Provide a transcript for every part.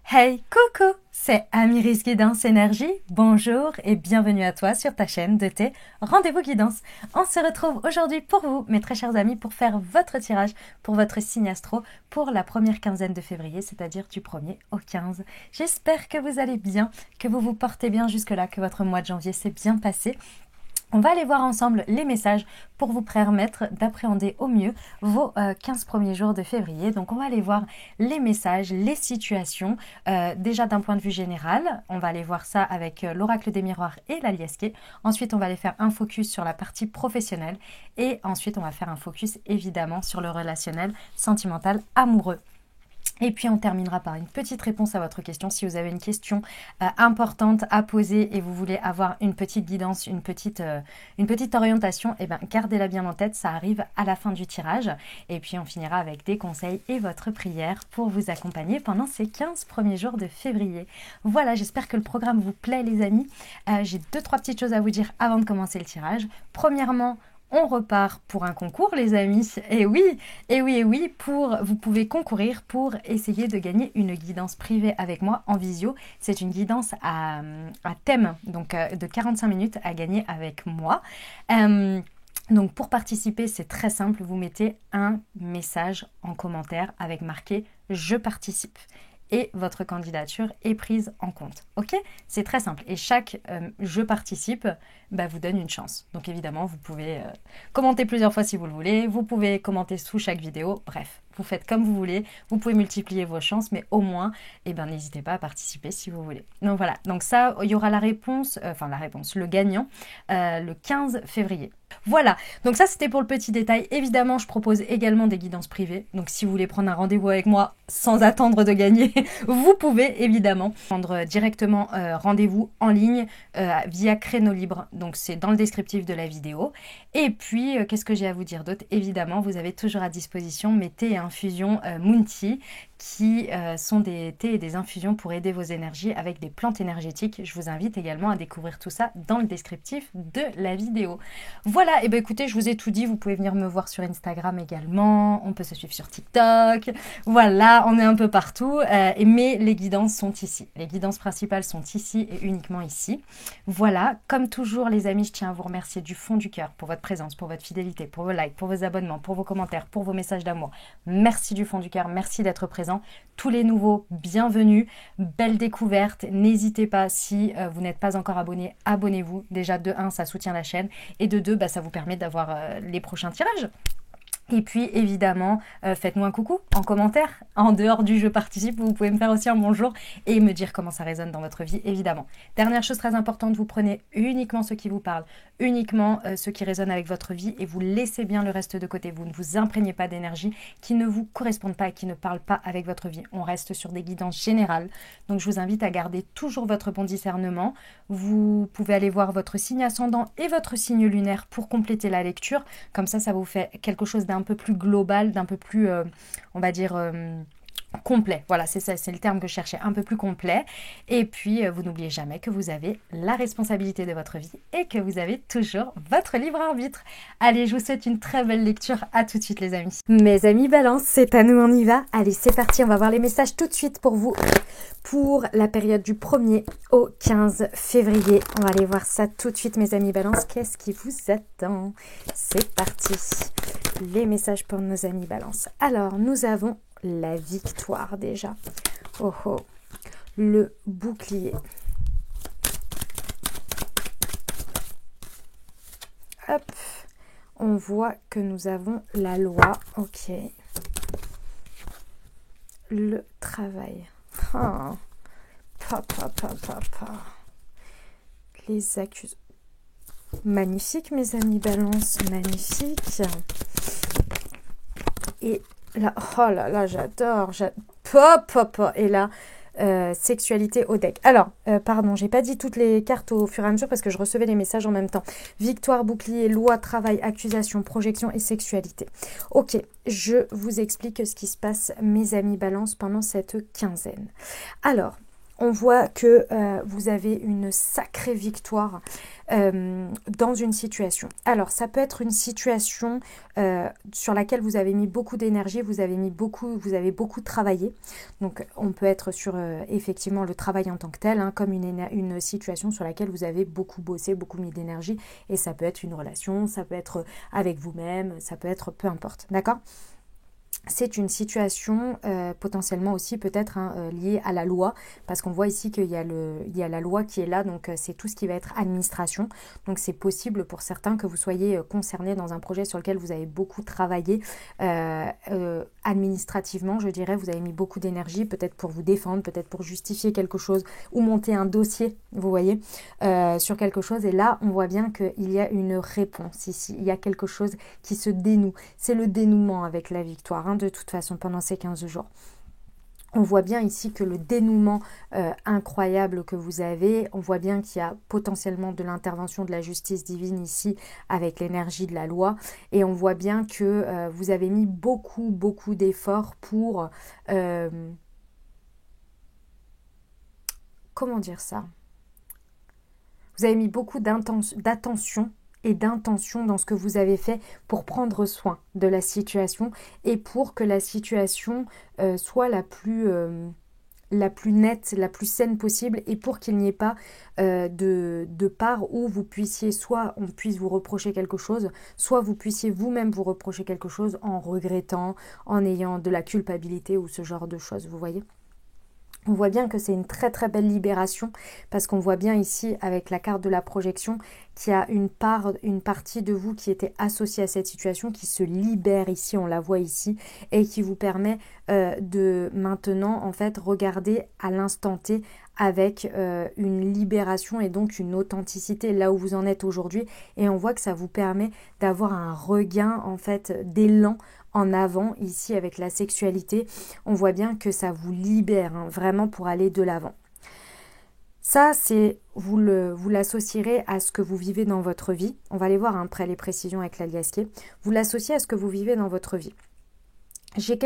Hey, coucou, c'est Amiris Guidance Énergie. Bonjour et bienvenue à toi sur ta chaîne de tes rendez-vous guidance. On se retrouve aujourd'hui pour vous, mes très chers amis, pour faire votre tirage pour votre signe astro pour la première quinzaine de février, c'est-à-dire du 1er au 15. J'espère que vous allez bien, que vous vous portez bien jusque-là, que votre mois de janvier s'est bien passé. On va aller voir ensemble les messages pour vous permettre d'appréhender au mieux vos 15 premiers jours de février. Donc on va aller voir les messages, les situations, déjà d'un point de vue général. On va aller voir ça avec l'oracle des miroirs et la liesquée. Ensuite on va aller faire un focus sur la partie professionnelle. Et ensuite on va faire un focus évidemment sur le relationnel, sentimental, amoureux. Et puis on terminera par une petite réponse à votre question. Si vous avez une question importante à poser et vous voulez avoir une petite guidance, une petite orientation, eh bien gardez-la bien en tête, ça arrive à la fin du tirage. Et puis on finira avec des conseils et votre prière pour vous accompagner pendant ces 15 premiers jours de février. Voilà, j'espère que le programme vous plaît les amis. J'ai 2-3 petites choses à vous dire avant de commencer le tirage. Premièrement, on repart pour un concours les amis, et oui, vous pouvez concourir pour essayer de gagner une guidance privée avec moi en visio. C'est une guidance à thème, donc de 45 minutes à gagner avec moi. Donc pour participer, c'est très simple, vous mettez un message en commentaire avec marqué « Je participe » et votre candidature est prise en compte. Ok? C'est très simple. Et chaque je participe vous donne une chance. Donc évidemment, vous pouvez commenter plusieurs fois si vous le voulez. Vous pouvez commenter sous chaque vidéo. Bref, vous faites comme vous voulez. Vous pouvez multiplier vos chances, mais au moins, n'hésitez pas à participer si vous voulez. Donc voilà. Donc ça, il y aura la réponse, le gagnant, le 15 février. Voilà, donc ça c'était pour le petit détail. Évidemment, je propose également des guidances privées. Donc si vous voulez prendre un rendez-vous avec moi sans attendre de gagner, vous pouvez évidemment prendre directement rendez-vous en ligne via Créneau Libre. Donc c'est dans le descriptif de la vidéo. Et puis, qu'est-ce que j'ai à vous dire d'autre? Évidemment, vous avez toujours à disposition mes thés et infusions Moon Tea qui sont des thés et des infusions pour aider vos énergies avec des plantes énergétiques. Je vous invite également à découvrir tout ça dans le descriptif de la vidéo. Voilà, et écoutez, je vous ai tout dit, vous pouvez venir me voir sur Instagram également, on peut se suivre sur TikTok, voilà, on est un peu partout, mais les guidances sont ici. Les guidances principales sont ici et uniquement ici. Voilà, comme toujours les amis, je tiens à vous remercier du fond du cœur pour votre présence, pour votre fidélité, pour vos likes, pour vos abonnements, pour vos commentaires, pour vos messages d'amour. Merci du fond du cœur, merci d'être présent. Tous les nouveaux, bienvenue, belle découverte. N'hésitez pas, si vous n'êtes pas encore abonné, abonnez-vous. Déjà de 1, ça soutient la chaîne et de 2, ça vous permet d'avoir les prochains tirages. Et puis évidemment, faites-moi un coucou en commentaire. En dehors du je participe, vous pouvez me faire aussi un bonjour et me dire comment ça résonne dans votre vie, évidemment. Dernière chose très importante, vous prenez uniquement ce qui vous parle, uniquement ce qui résonne avec votre vie et vous laissez bien le reste de côté. Vous ne vous imprégnez pas d'énergie qui ne vous correspondent pas et qui ne parlent pas avec votre vie. On reste sur des guidances générales. Donc je vous invite à garder toujours votre bon discernement. Vous pouvez aller voir votre signe ascendant et votre signe lunaire pour compléter la lecture. Comme ça vous fait quelque chose d'un peu plus global, d'un peu plus, on va dire, complet. Voilà, c'est ça, c'est le terme que je cherchais, un peu plus complet. Et puis, vous n'oubliez jamais que vous avez la responsabilité de votre vie et que vous avez toujours votre libre arbitre. Allez, je vous souhaite une très belle lecture. À tout de suite, les amis. Mes amis balance, c'est à nous, on y va. Allez, c'est parti, on va voir les messages tout de suite pour vous. Pour la période du 1er au 15 février. On va aller voir ça tout de suite, mes amis balance. Qu'est-ce qui vous attend? C'est parti. Les messages pour nos amis balance. Alors, nous avons la victoire déjà. Oh oh. Le bouclier. Hop. On voit que nous avons la loi. Ok. Le travail. Oh. Les accusations. Magnifique, mes amis balance. Magnifique. Et là, oh là là, j'adore. Et là, sexualité au deck. Alors, pardon, j'ai pas dit toutes les cartes au fur et à mesure parce que je recevais les messages en même temps. Victoire, bouclier, loi, travail, accusation, projection et sexualité. Ok, je vous explique ce qui se passe, mes amis balance, pendant cette quinzaine. Alors, On voit que vous avez une sacrée victoire dans une situation. Alors, ça peut être une situation sur laquelle vous avez mis beaucoup d'énergie, vous avez beaucoup travaillé. Donc, on peut être sur effectivement le travail en tant que tel, hein, comme une situation sur laquelle vous avez beaucoup bossé, beaucoup mis d'énergie. Et ça peut être une relation, ça peut être avec vous-même, ça peut être peu importe. D'accord ? C'est une situation potentiellement aussi peut-être liée à la loi, parce qu'on voit ici qu'il y a la loi qui est là, donc c'est tout ce qui va être administration. Donc c'est possible pour certains que vous soyez concernés dans un projet sur lequel vous avez beaucoup travaillé administrativement, je dirais, vous avez mis beaucoup d'énergie, peut-être pour vous défendre, peut-être pour justifier quelque chose, ou monter un dossier, vous voyez, sur quelque chose. Et là, on voit bien qu'il y a une réponse ici, il y a quelque chose qui se dénoue. C'est le dénouement avec la victoire, hein, de toute façon, pendant ces 15 jours. On voit bien ici que le dénouement incroyable que vous avez, on voit bien qu'il y a potentiellement de l'intervention de la justice divine ici avec l'énergie de la loi. Et on voit bien que vous avez mis beaucoup d'efforts pour... comment dire ça ? Vous avez mis beaucoup d'attention et d'intention dans ce que vous avez fait pour prendre soin de la situation et pour que la situation soit la plus nette, la plus saine possible, et pour qu'il n'y ait pas de part où vous puissiez, soit on puisse vous reprocher quelque chose, soit vous puissiez vous-même vous reprocher quelque chose en regrettant, en ayant de la culpabilité ou ce genre de choses, vous voyez ? On voit bien que c'est une très belle libération, parce qu'on voit bien ici avec la carte de la projection qu'il y a une partie de vous qui était associée à cette situation, qui se libère ici, on la voit ici, et qui vous permet de maintenant en fait regarder à l'instant T avec une libération et donc une authenticité là où vous en êtes aujourd'hui. Et on voit que ça vous permet d'avoir un regain en fait d'élan en avant ici avec la sexualité. On voit bien que ça vous libère, hein, vraiment, pour aller de l'avant. Ça, c'est vous l'associerez à ce que vous vivez dans votre vie. On va aller voir après les précisions avec l'aliasqué. Vous l'associez à ce que vous vivez dans votre vie. J'ai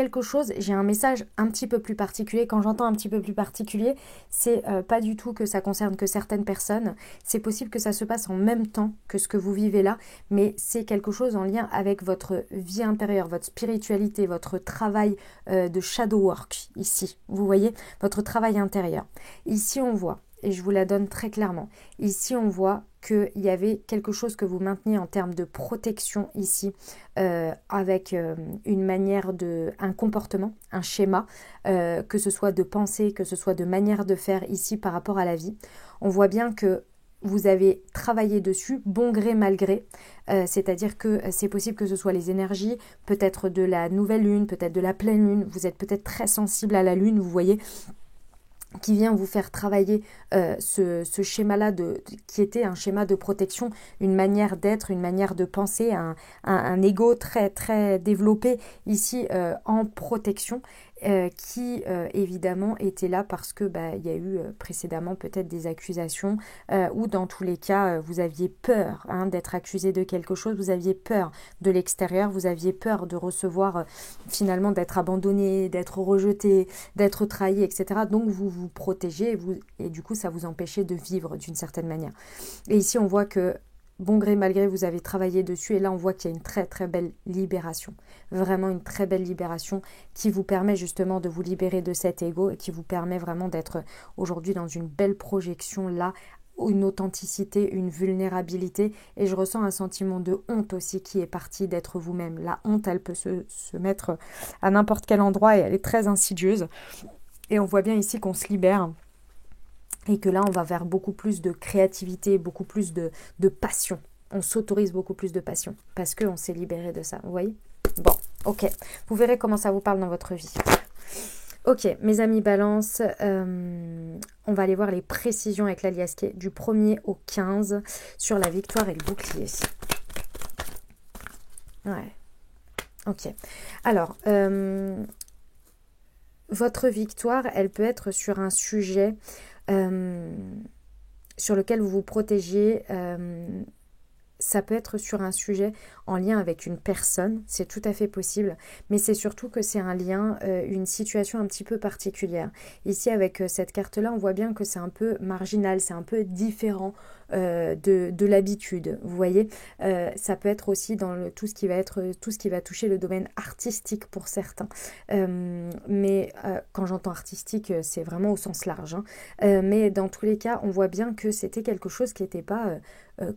un message un petit peu plus particulier. Quand j'entends un petit peu plus particulier, c'est pas du tout que ça concerne que certaines personnes. C'est possible que ça se passe en même temps que ce que vous vivez là, mais c'est quelque chose en lien avec votre vie intérieure, votre spiritualité, votre travail de shadow work ici. Vous voyez, votre travail intérieur. Ici, on voit, et je vous la donne très clairement, ici, on voit qu'il y avait quelque chose que vous mainteniez en termes de protection ici, avec une manière un comportement, un schéma, que ce soit de pensée, que ce soit de manière de faire ici par rapport à la vie. On voit bien que vous avez travaillé dessus, bon gré, mal gré, c'est-à-dire que c'est possible que ce soit les énergies, peut-être de la nouvelle lune, peut-être de la pleine lune, vous êtes peut-être très sensible à la lune, vous voyez, qui vient vous faire travailler ce schéma-là qui était un schéma de protection, une manière d'être, une manière de penser, un ego très développé ici en protection, qui évidemment était là parce que il y a eu précédemment peut-être des accusations ou dans tous les cas vous aviez peur d'être accusé de quelque chose, vous aviez peur de l'extérieur, vous aviez peur de recevoir finalement d'être abandonné, d'être rejeté, d'être trahi, etc. Donc vous vous protégez et du coup ça vous empêchait de vivre d'une certaine manière. Et ici on voit que bon gré, mal gré, vous avez travaillé dessus et là on voit qu'il y a une très belle libération. Vraiment une très belle libération qui vous permet justement de vous libérer de cet ego et qui vous permet vraiment d'être aujourd'hui dans une belle projection là, une authenticité, une vulnérabilité, et je ressens un sentiment de honte aussi qui est parti d'être vous-même. La honte, elle peut se mettre à n'importe quel endroit et elle est très insidieuse. Et on voit bien ici qu'on se libère. Et que là, on va vers beaucoup plus de créativité, beaucoup plus de passion. On s'autorise beaucoup plus de passion parce qu'on s'est libéré de ça, vous voyez ? Bon, ok. Vous verrez comment ça vous parle dans votre vie. Ok, mes amis balance, on va aller voir les précisions avec l'aliasqué du 1er au 15 sur la victoire et le bouclier. Ouais, ok. Alors, votre victoire, elle peut être sur un sujet sur lequel vous vous protégez ça peut être sur un sujet en lien avec une personne, c'est tout à fait possible, mais c'est surtout que c'est un lien, une situation un petit peu particulière. Ici, avec cette carte-là, on voit bien que c'est un peu marginal, c'est un peu différent de l'habitude, vous voyez. Ça peut être aussi dans tout ce qui va être, tout ce qui va toucher le domaine artistique pour certains. Mais quand j'entends artistique, c'est vraiment au sens large, hein. Mais dans tous les cas, on voit bien que c'était quelque chose qui n'était pas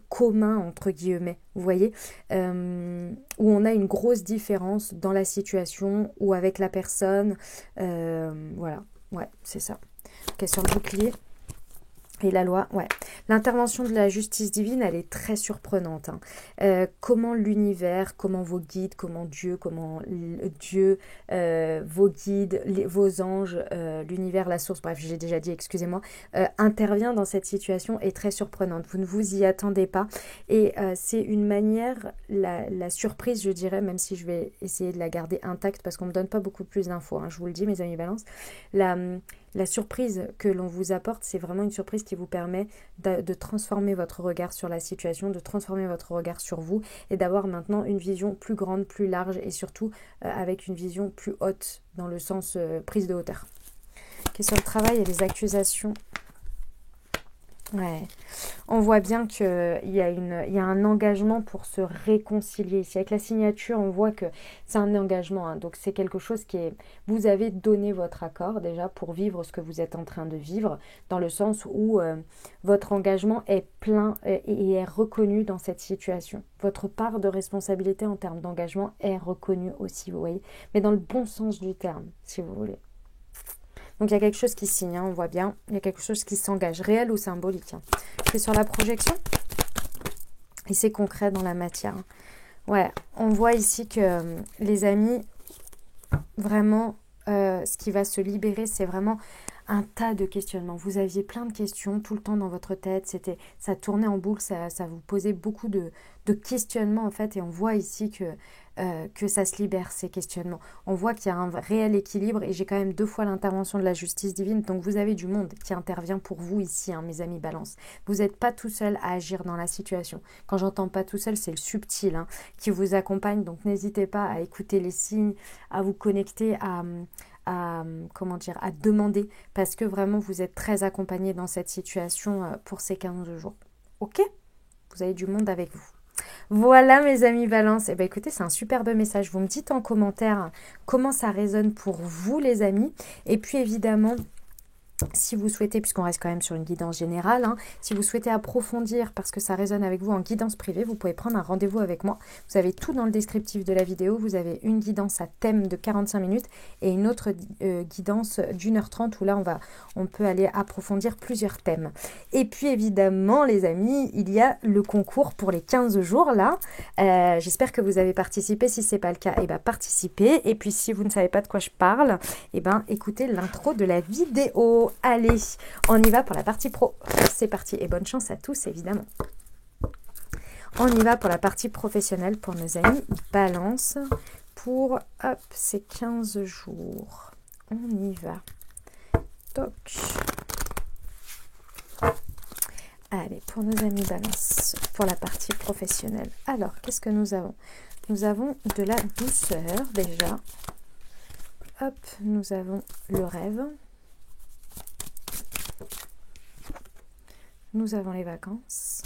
commun, entre guillemets, vous voyez, où on a une grosse différence dans la situation ou avec la personne. Voilà, ouais, c'est ça. Ok, sur le bouclier. Et la loi, ouais. L'intervention de la justice divine, elle est très surprenante, hein. Comment l'univers, comment vos guides, comment Dieu, vos guides, vos anges, l'univers, la source, bref, j'ai déjà dit, excusez-moi, intervient dans cette situation est très surprenante. Vous ne vous y attendez pas. Et c'est une manière, la surprise, je dirais, même si je vais essayer de la garder intacte parce qu'on ne me donne pas beaucoup plus d'infos, hein, je vous le dis, mes amis Balance. La surprise que l'on vous apporte, c'est vraiment une surprise qui vous permet de transformer votre regard sur la situation, de transformer votre regard sur vous et d'avoir maintenant une vision plus grande, plus large et surtout avec une vision plus haute dans le sens prise de hauteur. Sur le travail et les accusations. Ouais, on voit bien qu'il y a un engagement pour se réconcilier ici. Avec la signature, on voit que c'est un engagement, hein. Donc c'est quelque chose qui est... Vous avez donné votre accord déjà pour vivre ce que vous êtes en train de vivre, dans le sens où votre engagement est plein et est reconnu dans cette situation. Votre part de responsabilité en termes d'engagement est reconnue aussi, vous voyez, mais dans le bon sens du terme, si vous voulez. Donc il y a quelque chose qui signe, hein, on voit bien. Il y a quelque chose qui s'engage, réel ou symbolique, hein. C'est sur la projection et c'est concret dans la matière. Ouais, on voit ici que les amis, vraiment, ce qui va se libérer, c'est vraiment un tas de questionnements. Vous aviez plein de questions tout le temps dans votre tête. Ça tournait en boucle, ça vous posait beaucoup de questionnements en fait. Et on voit ici que ça se libère, ces questionnements. On voit qu'il y a un réel équilibre et j'ai quand même 2 fois l'intervention de la justice divine. Donc vous avez du monde qui intervient pour vous ici, hein, mes amis Balance. Vous n'êtes pas tout seul à agir dans la situation. Quand j'entends pas tout seul, c'est le subtil, hein, qui vous accompagne. Donc n'hésitez pas à écouter les signes, à vous connecter, à demander, parce que vraiment vous êtes très accompagné dans cette situation pour ces 15 jours. Ok ? Vous avez du monde avec vous. Voilà mes amis Balance, et écoutez, c'est un superbe message. Vous me dites en commentaire comment ça résonne pour vous les amis, et puis évidemment si vous souhaitez, puisqu'on reste quand même sur une guidance générale, hein, si vous souhaitez approfondir parce que ça résonne avec vous en guidance privée, vous pouvez prendre un rendez-vous avec moi. Vous avez tout dans le descriptif de la vidéo. Vous avez une guidance à thème de 45 minutes et une autre guidance d'1h30 où là, on peut aller approfondir plusieurs thèmes. Et puis évidemment, les amis, il y a le concours pour les 15 jours là. J'espère que vous avez participé. Si ce n'est pas le cas, participez. Et puis si vous ne savez pas de quoi je parle, écoutez l'intro de la vidéo. Allez, on y va pour la partie pro. C'est parti et bonne chance à tous évidemment. On y va pour la partie professionnelle pour nos amis Balance pour ces 15 jours. On y va. Toc. Allez, pour nos amis Balance, pour la partie professionnelle. Alors, qu'est-ce que nous avons? Nous avons de la douceur déjà. Hop, nous avons le rêve. Nous avons les vacances.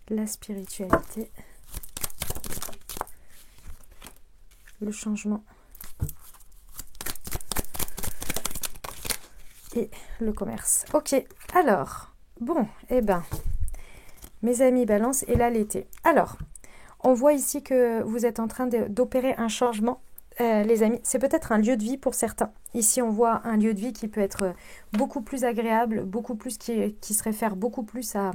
La spiritualité. Le changement. Et le commerce. Ok, alors, bon, mes amis Balance, et là l'été. Alors, on voit ici que vous êtes en train d'opérer un changement. Les amis, c'est peut-être un lieu de vie pour certains. Ici, on voit un lieu de vie qui peut être beaucoup plus agréable, beaucoup plus qui se réfère beaucoup plus à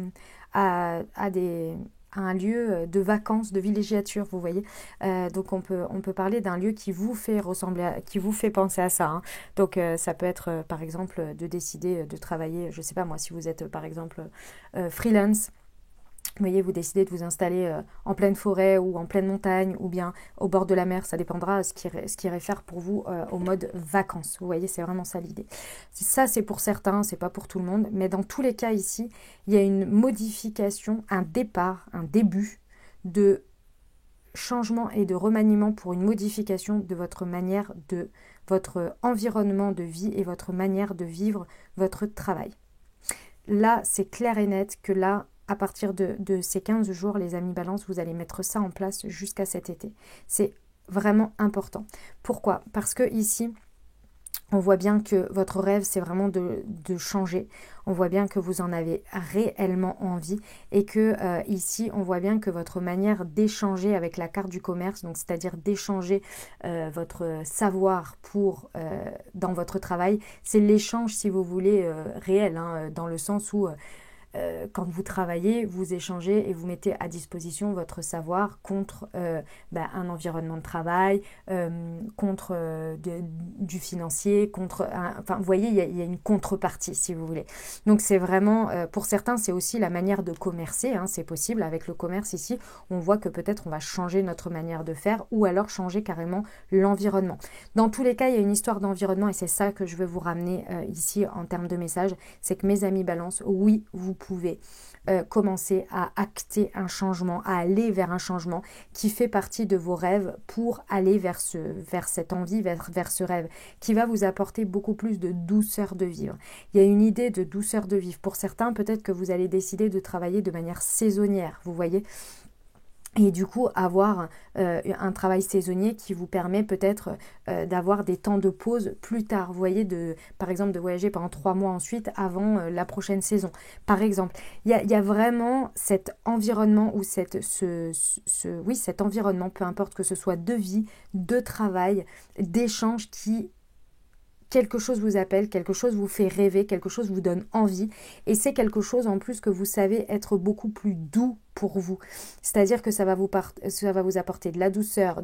un lieu de vacances, de villégiature, vous voyez. Donc, on peut parler d'un lieu qui vous fait ressembler, qui vous fait penser à ça, hein. Donc, ça peut être, par exemple, de décider de travailler, je ne sais pas moi, si vous êtes, par exemple, freelance, Vous voyez, vous décidez de vous installer en pleine forêt ou en pleine montagne ou bien au bord de la mer, ça dépendra ce qui réfère pour vous au mode vacances. Vous voyez, c'est vraiment ça l'idée. Ça, c'est pour certains, c'est pas pour tout le monde, mais dans tous les cas ici, il y a une modification, un départ, un début de changement et de remaniement pour une modification de votre manière de votre environnement de vie et votre manière de vivre votre travail. Là, c'est clair et net que là, à partir de ces 15 jours, les amis balance, vous allez mettre ça en place jusqu'à cet été. C'est vraiment important. Pourquoi? Parce que ici, on voit bien que votre rêve, c'est vraiment de changer. On voit bien que vous en avez réellement envie et que ici, on voit bien que votre manière d'échanger avec la carte du commerce, donc c'est-à-dire d'échanger votre savoir dans votre travail, c'est l'échange, si vous voulez, réel, hein, dans le sens où quand vous travaillez, vous échangez et vous mettez à disposition votre savoir contre un environnement de travail, contre du financier, enfin, vous voyez, il y a une contrepartie, si vous voulez. Donc, c'est vraiment, pour certains, c'est aussi la manière de commercer, hein, c'est possible. Avec le commerce ici, on voit que peut-être on va changer notre manière de faire ou alors changer carrément l'environnement. Dans tous les cas, il y a une histoire d'environnement et c'est ça que je veux vous ramener ici en termes de message. C'est que mes amis balance, oui, vous pouvez commencer à acter un changement, à aller vers un changement qui fait partie de vos rêves pour aller vers cette envie, vers ce rêve qui va vous apporter beaucoup plus de douceur de vivre. Il y a une idée de douceur de vivre. Pour certains, peut-être que vous allez décider de travailler de manière saisonnière, vous voyez. Et du coup, avoir un travail saisonnier qui vous permet peut-être d'avoir des temps de pause plus tard. Vous voyez, par exemple, de voyager pendant 3 mois ensuite avant la prochaine saison. Par exemple, il y a vraiment cet environnement ou cet environnement, peu importe que ce soit de vie, de travail, d'échange qui... quelque chose vous appelle, quelque chose vous fait rêver, quelque chose vous donne envie et c'est quelque chose en plus que vous savez être beaucoup plus doux pour vous. C'est-à-dire que ça va vous apporter de la douceur,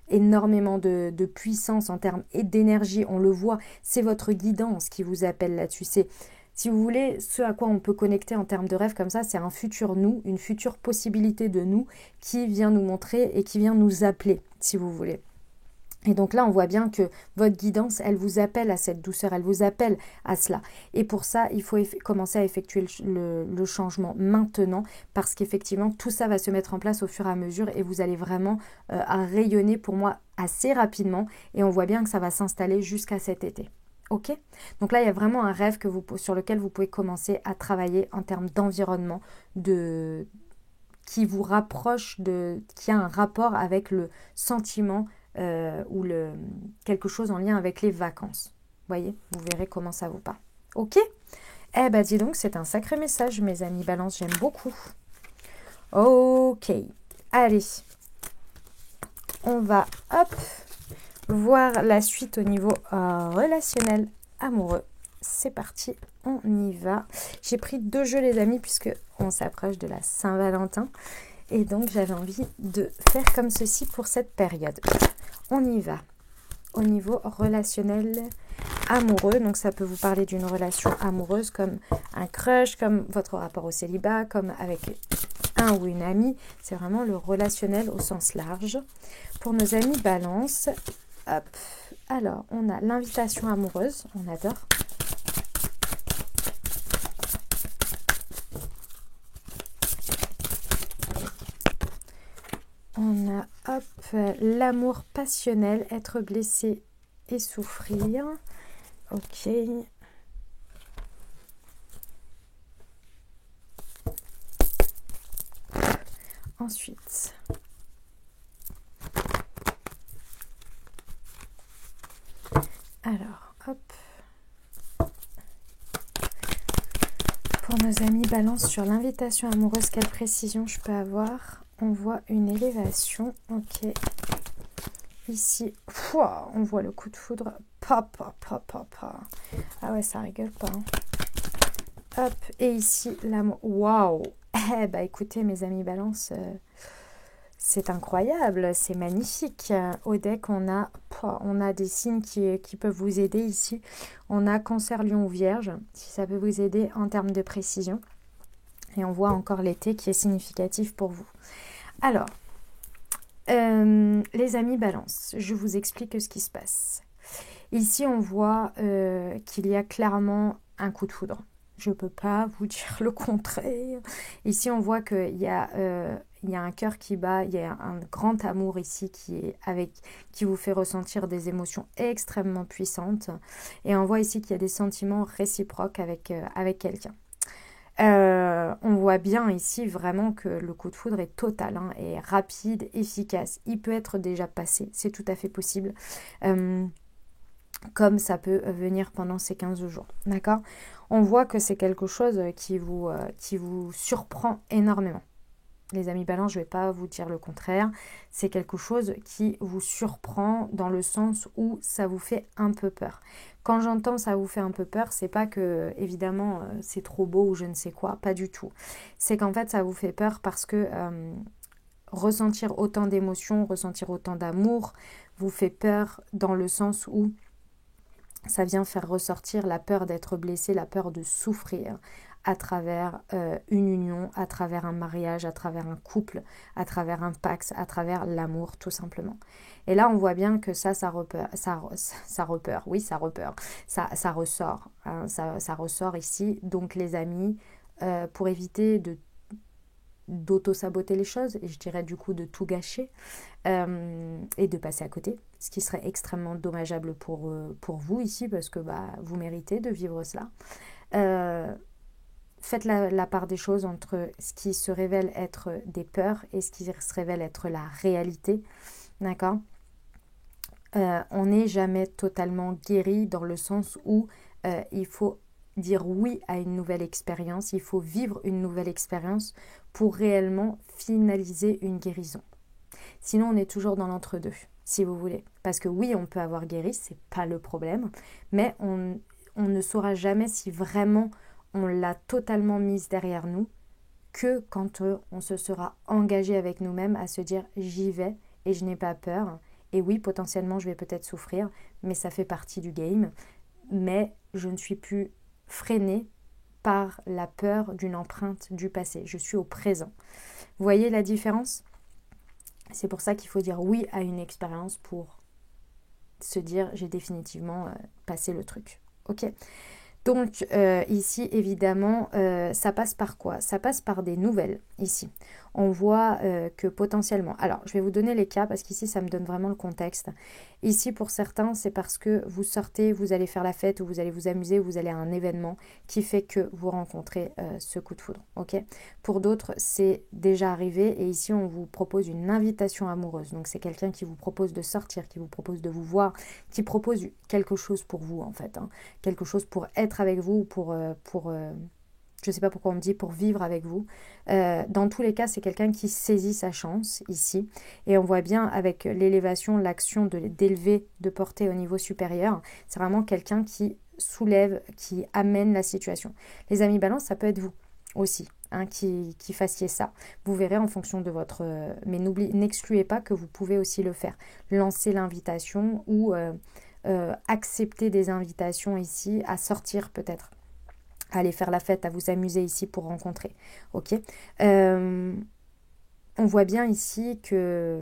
énormément de puissance en termes d'énergie, on le voit, c'est votre guidance qui vous appelle là-dessus. C'est, si vous voulez, ce à quoi on peut connecter en termes de rêve comme ça, c'est un futur nous, une future possibilité de nous qui vient nous montrer et qui vient nous appeler, si vous voulez. Et donc là, on voit bien que votre guidance, elle vous appelle à cette douceur, elle vous appelle à cela. Et pour ça, il faut commencer à effectuer le changement maintenant parce qu'effectivement, tout ça va se mettre en place au fur et à mesure et vous allez vraiment à rayonner pour moi assez rapidement. Et on voit bien que ça va s'installer jusqu'à cet été. Ok? Donc là, il y a vraiment un rêve sur lequel vous pouvez commencer à travailler en termes d'environnement, qui vous rapproche, qui a un rapport avec le sentiment ou quelque chose en lien avec les vacances. Vous voyez, vous verrez comment ça vous parle. Ok? Eh ben dis donc, c'est un sacré message, mes amis balance, j'aime beaucoup. Ok, allez, on va voir la suite au niveau relationnel amoureux. C'est parti, on y va. J'ai pris 2 jeux les amis puisque on s'approche de la Saint-Valentin. Et donc, j'avais envie de faire comme ceci pour cette période. On y va. Au niveau relationnel amoureux, donc ça peut vous parler d'une relation amoureuse comme un crush, comme votre rapport au célibat, comme avec un ou une amie. C'est vraiment le relationnel au sens large. Pour nos amis balance, alors, on a l'invitation amoureuse, on adore. On a, l'amour passionnel, être blessé et souffrir. Ok. Ensuite, alors, pour nos amis balance sur l'invitation amoureuse, quelle précision je peux avoir? On voit une élévation, ok. Ici, on voit le coup de foudre. Ah ouais, ça rigole pas. Hein. Et ici, l'amour. Waouh! Eh bah écoutez, mes amis balance, c'est incroyable, c'est magnifique. Au deck, on a des signes qui peuvent vous aider ici. On a Cancer, Lion ou Vierge, si ça peut vous aider en termes de précision. Et on voit encore l'été qui est significatif pour vous. Alors, les amis balance, je vous explique ce qui se passe. Ici, on voit qu'il y a clairement un coup de foudre. Je ne peux pas vous dire le contraire. Ici, on voit qu'il y a un cœur qui bat, il y a un grand amour ici qui vous fait ressentir des émotions extrêmement puissantes. Et on voit ici qu'il y a des sentiments réciproques avec quelqu'un. On voit bien ici vraiment que le coup de foudre est total, hein, et rapide, efficace. Il peut être déjà passé, c'est tout à fait possible. Comme ça peut venir pendant ces 15 jours, d'accord? On voit que c'est quelque chose qui vous surprend énormément. Les amis balance, je ne vais pas vous dire le contraire. C'est quelque chose qui vous surprend dans le sens où ça vous fait un peu peur. Quand j'entends ça vous fait un peu peur, c'est pas que, évidemment, c'est trop beau ou je ne sais quoi, pas du tout. C'est qu'en fait, ça vous fait peur parce que ressentir autant d'émotions, ressentir autant d'amour, vous fait peur dans le sens où ça vient faire ressortir la peur d'être blessé, la peur de souffrir à travers une union, à travers un mariage, à travers un couple, à travers un pax, à travers l'amour tout simplement. Et là on voit bien que ça ressort, hein, ça ressort ici. Donc les amis, pour éviter d'auto-saboter les choses, et je dirais du coup de tout gâcher et de passer à côté, ce qui serait extrêmement dommageable pour vous ici, parce que vous méritez de vivre cela. Faites la part des choses entre ce qui se révèle être des peurs et ce qui se révèle être la réalité, d'accord? On n'est jamais totalement guéri dans le sens où il faut dire oui à une nouvelle expérience, il faut vivre une nouvelle expérience pour réellement finaliser une guérison. Sinon, on est toujours dans l'entre-deux, si vous voulez. Parce que oui, on peut avoir guéri, c'est pas le problème, mais on ne saura jamais si vraiment on l'a totalement mise derrière nous que quand on se sera engagé avec nous-mêmes à se dire j'y vais et je n'ai pas peur. Et oui, potentiellement, je vais peut-être souffrir, mais ça fait partie du game. Mais je ne suis plus freinée par la peur d'une empreinte du passé. Je suis au présent. Vous voyez la différence ? C'est pour ça qu'il faut dire oui à une expérience pour se dire j'ai définitivement passé le truc. Ok ? Donc ici évidemment ça passe par quoi? Ça passe par des nouvelles ici. On voit que potentiellement, alors je vais vous donner les cas parce qu'ici ça me donne vraiment le contexte. Ici pour certains c'est parce que vous sortez, vous allez faire la fête ou vous allez vous amuser, ou vous allez à un événement qui fait que vous rencontrez ce coup de foudre. Ok. Pour d'autres c'est déjà arrivé et ici on vous propose une invitation amoureuse. Donc c'est quelqu'un qui vous propose de sortir, qui vous propose de vous voir, qui propose quelque chose pour vous en fait, hein. Quelque chose pour être avec vous, pour je ne sais pas pourquoi on me dit pour vivre avec vous. Dans tous les cas, c'est quelqu'un qui saisit sa chance ici. Et on voit bien avec l'élévation, l'action d'élever, de porter au niveau supérieur. C'est vraiment quelqu'un qui soulève, qui amène la situation. Les amis balance, ça peut être vous aussi, hein, qui fassiez ça. Vous verrez en fonction de votre... mais n'excluez pas que vous pouvez aussi le faire. Lancer l'invitation ou... accepter des invitations ici, à sortir peut-être, à aller faire la fête, à vous amuser ici pour rencontrer. Ok. On voit bien ici qu'il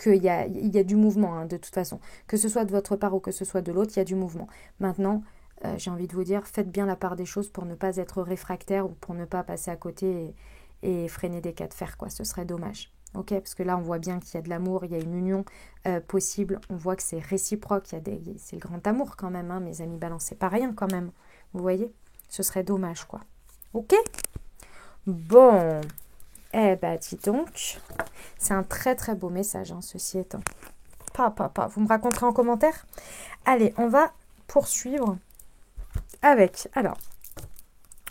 y a du mouvement, hein, de toute façon. Que ce soit de votre part ou que ce soit de l'autre, il y a du mouvement. Maintenant, j'ai envie de vous dire, faites bien la part des choses pour ne pas être réfractaire ou pour ne pas passer à côté et freiner des cas de fer, quoi. Ce serait dommage. Ok, parce que là on voit bien qu'il y a de l'amour, il y a une union possible, on voit que c'est réciproque, c'est le grand amour quand même, hein, mes amis balance, c'est pas rien quand même, vous voyez, ce serait dommage quoi. Ok. Bon, dis donc, c'est un très très beau message, hein, ceci étant. Vous me raconterez en commentaire. Allez, on va poursuivre avec, alors,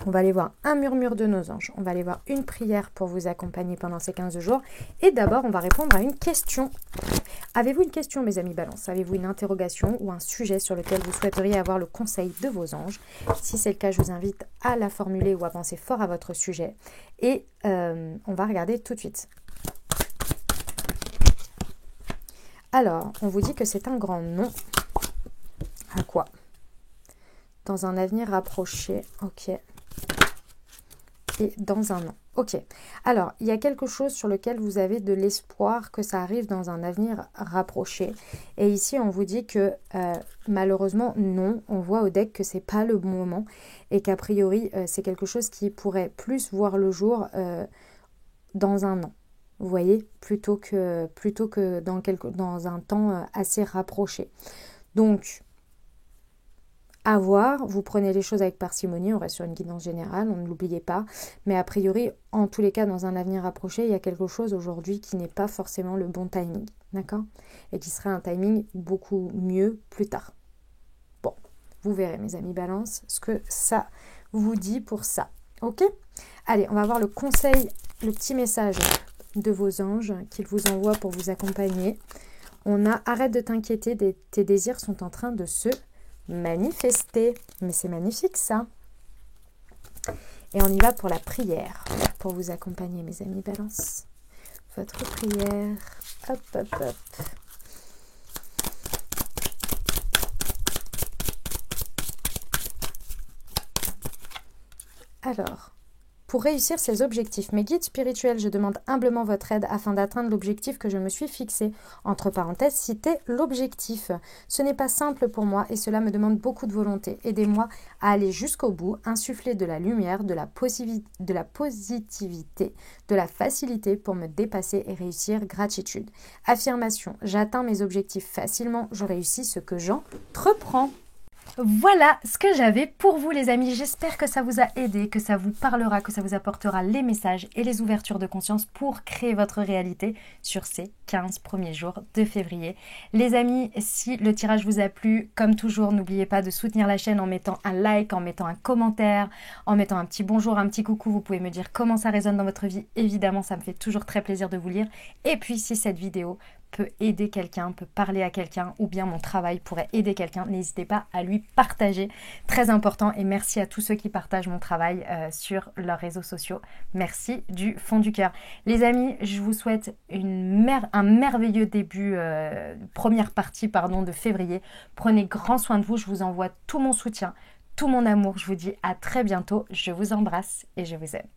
on va aller voir un murmure de nos anges. On va aller voir une prière pour vous accompagner pendant ces 15 jours. Et d'abord, on va répondre à une question. Avez-vous une question, mes amis balance? Avez-vous une interrogation ou un sujet sur lequel vous souhaiteriez avoir le conseil de vos anges? Si c'est le cas, je vous invite à la formuler ou à penser fort à votre sujet. Et on va regarder tout de suite. Alors, on vous dit que c'est un grand non. À quoi? Dans un avenir rapproché. Ok. et dans un an. Ok, alors il y a quelque chose sur lequel vous avez de l'espoir que ça arrive dans un avenir rapproché. Et ici on vous dit que malheureusement non, on voit au deck que c'est pas le bon moment et qu'a priori c'est quelque chose qui pourrait plus voir le jour dans un an. Vous voyez, plutôt que dans un temps assez rapproché. Donc, à voir, vous prenez les choses avec parcimonie, on reste sur une guidance générale, on ne l'oubliez pas. Mais a priori, en tous les cas, dans un avenir rapproché, il y a quelque chose aujourd'hui qui n'est pas forcément le bon timing, d'accord? Et qui serait un timing beaucoup mieux plus tard. Bon, vous verrez mes amis Balance, ce que ça vous dit pour ça, ok? Allez, on va voir le conseil, le petit message de vos anges qu'ils vous envoient pour vous accompagner. On a « Arrête de t'inquiéter, tes désirs sont en train de se manifester ». Mais c'est magnifique ça. Et on y va pour la prière, pour vous accompagner mes amis Balance. Votre prière, hop, hop, hop. Alors, pour réussir ces objectifs, mes guides spirituels, je demande humblement votre aide afin d'atteindre l'objectif que je me suis fixé. Entre parenthèses, citez l'objectif. Ce n'est pas simple pour moi et cela me demande beaucoup de volonté. Aidez-moi à aller jusqu'au bout, insuffler de la lumière, de la positivité, de la facilité pour me dépasser et réussir. Gratitude. Affirmation. J'atteins mes objectifs facilement, je réussis ce que j'entreprends. Voilà ce que j'avais pour vous les amis, j'espère que ça vous a aidé, que ça vous parlera, que ça vous apportera les messages et les ouvertures de conscience pour créer votre réalité sur ces 15 premiers jours de février. Les amis, si le tirage vous a plu, comme toujours, n'oubliez pas de soutenir la chaîne en mettant un like, en mettant un commentaire, en mettant un petit bonjour, un petit coucou, vous pouvez me dire comment ça résonne dans votre vie, évidemment ça me fait toujours très plaisir de vous lire. Et puis si cette vidéo peut aider quelqu'un, peut parler à quelqu'un ou bien mon travail pourrait aider quelqu'un, n'hésitez pas à lui partager, très important, et merci à tous ceux qui partagent mon travail sur leurs réseaux sociaux, merci du fond du cœur. Les amis, je vous souhaite un merveilleux début, première partie de février, prenez grand soin de vous, je vous envoie tout mon soutien, tout mon amour, je vous dis à très bientôt, je vous embrasse et je vous aime.